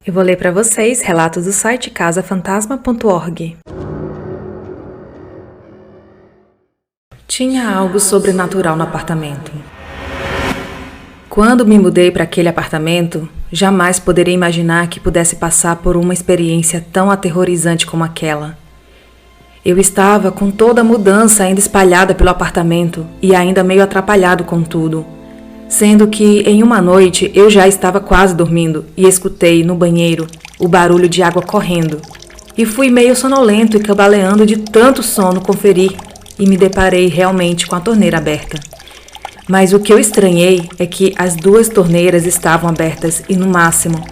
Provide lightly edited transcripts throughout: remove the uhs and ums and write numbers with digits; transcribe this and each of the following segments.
Eu vou ler para vocês relatos do site casafantasma.org. Tinha algo sobrenatural no apartamento. Quando me mudei para aquele apartamento, jamais poderia imaginar que pudesse passar por uma experiência tão aterrorizante como aquela. Eu estava com toda a mudança ainda espalhada pelo apartamento e ainda meio atrapalhado com tudo. Sendo que, em uma noite, eu já estava quase dormindo e escutei, no banheiro, o barulho de água correndo. E fui meio sonolento e cambaleando de tanto sono conferir e me deparei realmente com a torneira aberta. Mas o que eu estranhei é que as 2 torneiras estavam abertas e no máximo.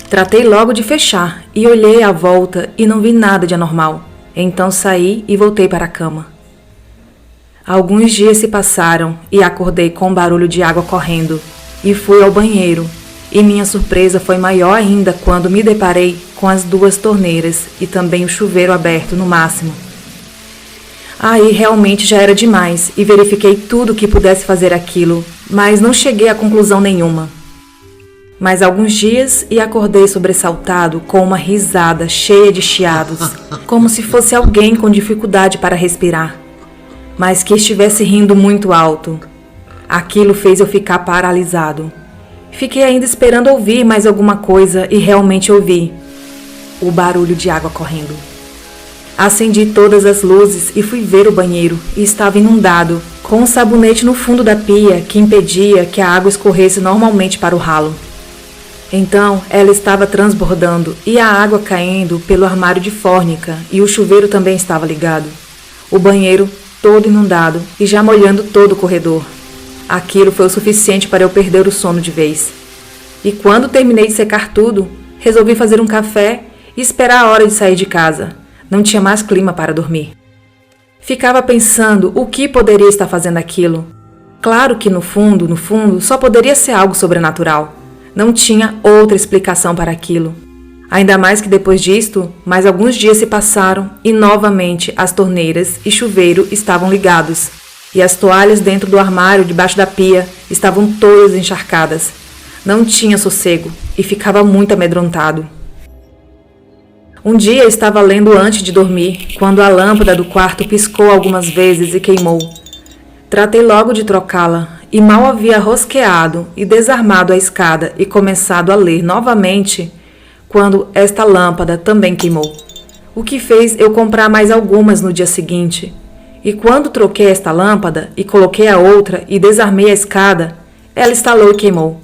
Tratei logo de fechar e olhei à volta e não vi nada de anormal. Então saí e voltei para a cama. Alguns dias se passaram e acordei com um barulho de água correndo e fui ao banheiro. E minha surpresa foi maior ainda quando me deparei com as 2 torneiras e também o chuveiro aberto no máximo. Aí realmente já era demais e verifiquei tudo o que pudesse fazer aquilo, mas não cheguei a conclusão nenhuma. Mais alguns dias e acordei sobressaltado com uma risada cheia de chiados, como se fosse alguém com dificuldade para respirar, mas que estivesse rindo muito alto. Aquilo fez eu ficar paralisado. Fiquei ainda esperando ouvir mais alguma coisa e realmente ouvi o barulho de água correndo. Acendi todas as luzes e fui ver o banheiro e estava inundado, com um sabonete no fundo da pia que impedia que a água escorresse normalmente para o ralo. Então ela estava transbordando e a água caindo pelo armário de fórnica e o chuveiro também estava ligado. O banheiro todo inundado e já molhando todo o corredor. Aquilo foi o suficiente para eu perder o sono de vez. E quando terminei de secar tudo, resolvi fazer um café e esperar a hora de sair de casa. Não tinha mais clima para dormir. Ficava pensando o que poderia estar fazendo aquilo. Claro que no fundo, só poderia ser algo sobrenatural. Não tinha outra explicação para aquilo. Ainda mais que depois disto, mais alguns dias se passaram e novamente as torneiras e chuveiro estavam ligados. E as toalhas dentro do armário debaixo da pia estavam todas encharcadas. Não tinha sossego e ficava muito amedrontado. Um dia estava lendo antes de dormir, quando a lâmpada do quarto piscou algumas vezes e queimou. Tratei logo de trocá-la e mal havia rosqueado e desarmado a escada e começado a ler novamente, quando esta lâmpada também queimou, o que fez eu comprar mais algumas no dia seguinte. E quando troquei esta lâmpada e coloquei a outra e desarmei a escada, ela estalou e queimou.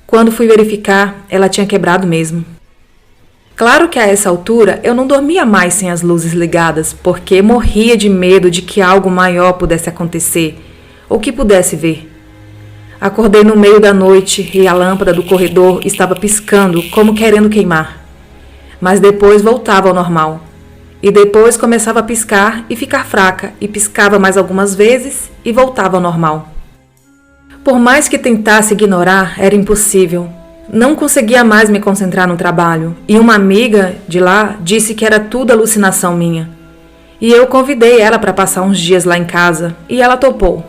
Quando fui verificar, ela tinha quebrado mesmo. Claro que a essa altura eu não dormia mais sem as luzes ligadas, porque morria de medo de que algo maior pudesse acontecer, ou que pudesse ver. Acordei no meio da noite e a lâmpada do corredor estava piscando como querendo queimar. Mas depois voltava ao normal. E depois começava a piscar e ficar fraca e piscava mais algumas vezes e voltava ao normal. Por mais que tentasse ignorar, era impossível. Não conseguia mais me concentrar no trabalho e uma amiga de lá disse que era tudo alucinação minha. E eu convidei ela para passar uns dias lá em casa e ela topou.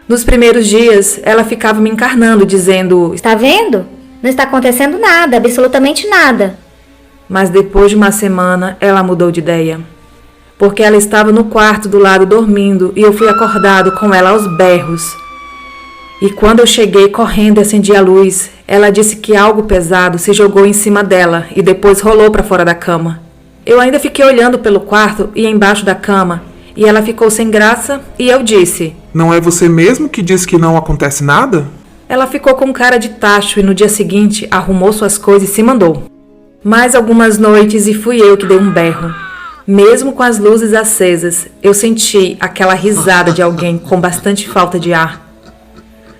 Nos primeiros dias, ela ficava me encarnando, dizendo: "Está vendo? Não está acontecendo nada, absolutamente nada." Mas depois de uma semana, ela mudou de ideia. Porque ela estava no quarto do lado dormindo e eu fui acordado com ela aos berros. E quando eu cheguei correndo e acendi a luz, ela disse que algo pesado se jogou em cima dela e depois rolou para fora da cama. Eu ainda fiquei olhando pelo quarto e embaixo da cama, e ela ficou sem graça e eu disse: "Não é você mesmo que disse que não acontece nada?" Ela ficou com cara de tacho e no dia seguinte arrumou suas coisas e se mandou. Mais algumas noites e fui eu que dei um berro. Mesmo com as luzes acesas, eu senti aquela risada de alguém com bastante falta de ar.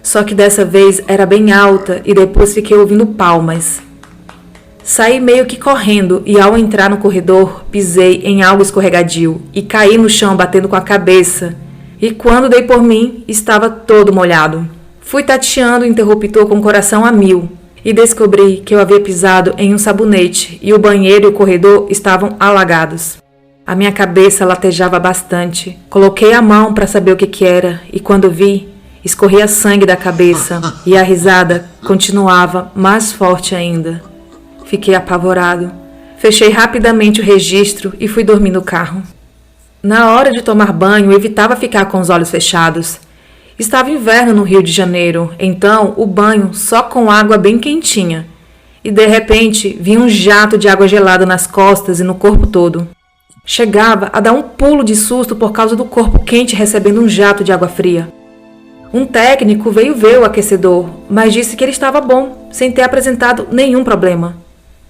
Só que dessa vez era bem alta e depois fiquei ouvindo palmas. Saí meio que correndo e ao entrar no corredor, pisei em algo escorregadio e caí no chão batendo com a cabeça. E quando dei por mim, estava todo molhado. Fui tateando o interruptor com o coração a mil e descobri que eu havia pisado em um sabonete e o banheiro e o corredor estavam alagados. A minha cabeça latejava bastante. Coloquei a mão para saber o que era e quando vi, escorria sangue da cabeça e a risada continuava mais forte ainda. Fiquei apavorado. Fechei rapidamente o registro e fui dormir no carro. Na hora de tomar banho, evitava ficar com os olhos fechados. Estava inverno no Rio de Janeiro, então o banho só com água bem quentinha. E de repente vi um jato de água gelada nas costas e no corpo todo. Chegava a dar um pulo de susto por causa do corpo quente recebendo um jato de água fria. Um técnico veio ver o aquecedor, mas disse que ele estava bom, sem ter apresentado nenhum problema.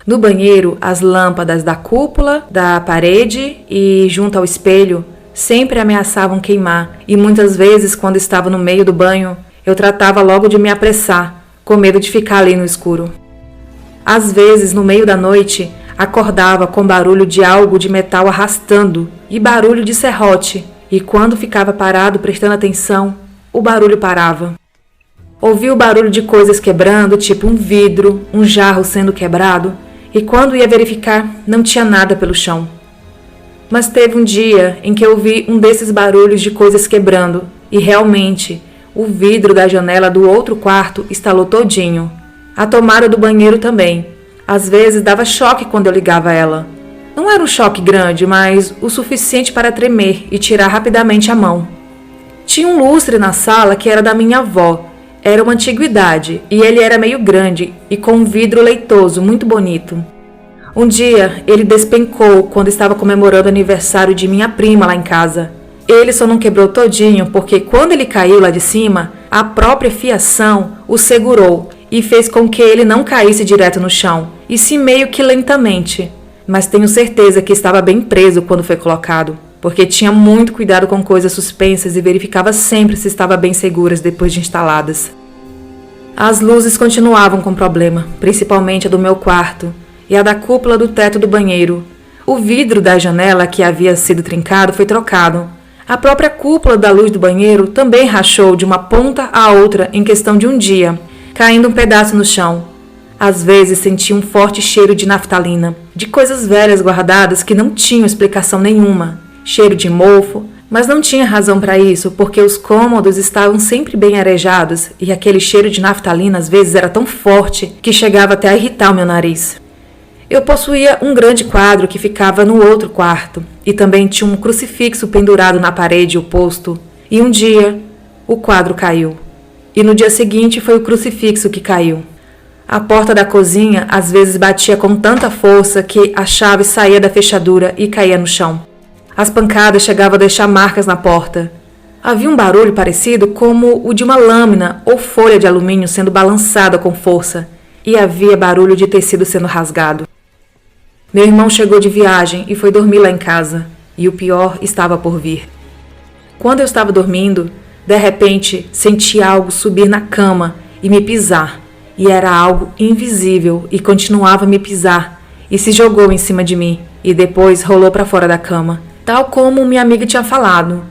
No banheiro, as lâmpadas da cúpula, da parede e junto ao espelho sempre ameaçavam queimar, e muitas vezes, quando estava no meio do banho, eu tratava logo de me apressar, com medo de ficar ali no escuro. Às vezes, no meio da noite, acordava com barulho de algo de metal arrastando e barulho de serrote, e quando ficava parado prestando atenção, o barulho parava. Ouvia o barulho de coisas quebrando, tipo um vidro, um jarro sendo quebrado, e quando ia verificar, não tinha nada pelo chão. Mas teve um dia em que eu ouvi um desses barulhos de coisas quebrando, e realmente, o vidro da janela do outro quarto estalou todinho. A tomada do banheiro também. Às vezes dava choque quando eu ligava ela. Não era um choque grande, mas o suficiente para tremer e tirar rapidamente a mão. Tinha um lustre na sala que era da minha avó. Era uma antiguidade e ele era meio grande e com um vidro leitoso muito bonito. Um dia ele despencou quando estava comemorando o aniversário de minha prima lá em casa. Ele só não quebrou todinho porque quando ele caiu lá de cima, a própria fiação o segurou e fez com que ele não caísse direto no chão, e sim meio que lentamente. Mas tenho certeza que estava bem preso quando foi colocado, porque tinha muito cuidado com coisas suspensas e verificava sempre se estavam bem seguras depois de instaladas. As luzes continuavam com problema, principalmente a do meu quarto e a da cúpula do teto do banheiro. O vidro da janela que havia sido trincado foi trocado. A própria cúpula da luz do banheiro também rachou de uma ponta à outra em questão de um dia, caindo um pedaço no chão. Às vezes sentia um forte cheiro de naftalina, de coisas velhas guardadas que não tinham explicação nenhuma. Cheiro de mofo, mas não tinha razão para isso, porque os cômodos estavam sempre bem arejados e aquele cheiro de naftalina às vezes era tão forte que chegava até a irritar o meu nariz. Eu possuía um grande quadro que ficava no outro quarto e também tinha um crucifixo pendurado na parede oposto. E um dia, o quadro caiu. E no dia seguinte foi o crucifixo que caiu. A porta da cozinha às vezes batia com tanta força que a chave saía da fechadura e caía no chão. As pancadas chegavam a deixar marcas na porta. Havia um barulho parecido como o de uma lâmina ou folha de alumínio sendo balançada com força, e havia barulho de tecido sendo rasgado. Meu irmão chegou de viagem e foi dormir lá em casa, e o pior estava por vir. Quando eu estava dormindo, de repente senti algo subir na cama e me pisar, e era algo invisível e continuava a me pisar, e se jogou em cima de mim, e depois rolou para fora da cama, tal como minha amiga tinha falado.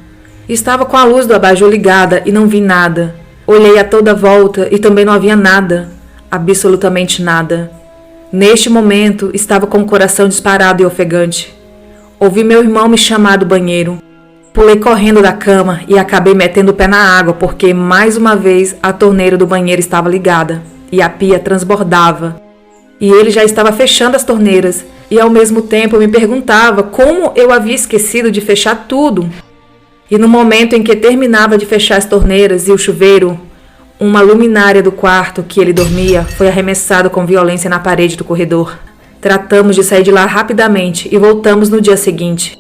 Estava com a luz do abajur ligada e não vi nada. Olhei a toda volta e também não havia nada, absolutamente nada. Neste momento, estava com o coração disparado e ofegante. Ouvi meu irmão me chamar do banheiro. Pulei correndo da cama e acabei metendo o pé na água porque, mais uma vez, a torneira do banheiro estava ligada e a pia transbordava. E ele já estava fechando as torneiras e, ao mesmo tempo, me perguntava como eu havia esquecido de fechar tudo. E no momento em que terminava de fechar as torneiras e o chuveiro, uma luminária do quarto que ele dormia foi arremessada com violência na parede do corredor. Tratamos de sair de lá rapidamente e voltamos no dia seguinte.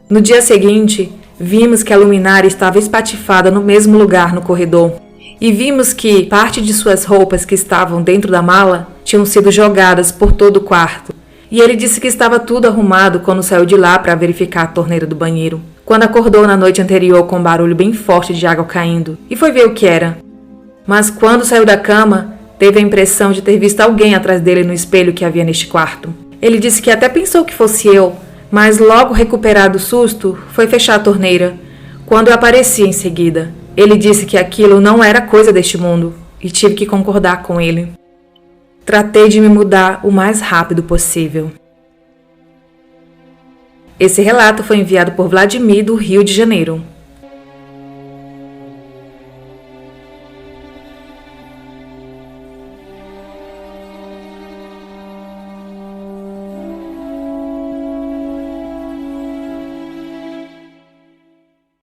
No dia seguinte, vimos que a luminária estava espatifada no mesmo lugar no corredor. E vimos que parte de suas roupas que estavam dentro da mala tinham sido jogadas por todo o quarto. E ele disse que estava tudo arrumado quando saiu de lá para verificar a torneira do banheiro. Quando acordou na noite anterior com um barulho bem forte de água caindo e foi ver o que era. Mas quando saiu da cama, teve a impressão de ter visto alguém atrás dele no espelho que havia neste quarto. Ele disse que até pensou que fosse eu, mas logo recuperado o susto, foi fechar a torneira, quando eu apareci em seguida. Ele disse que aquilo não era coisa deste mundo, e tive que concordar com ele. Tratei de me mudar o mais rápido possível. Esse relato foi enviado por Vladimir, do Rio de Janeiro.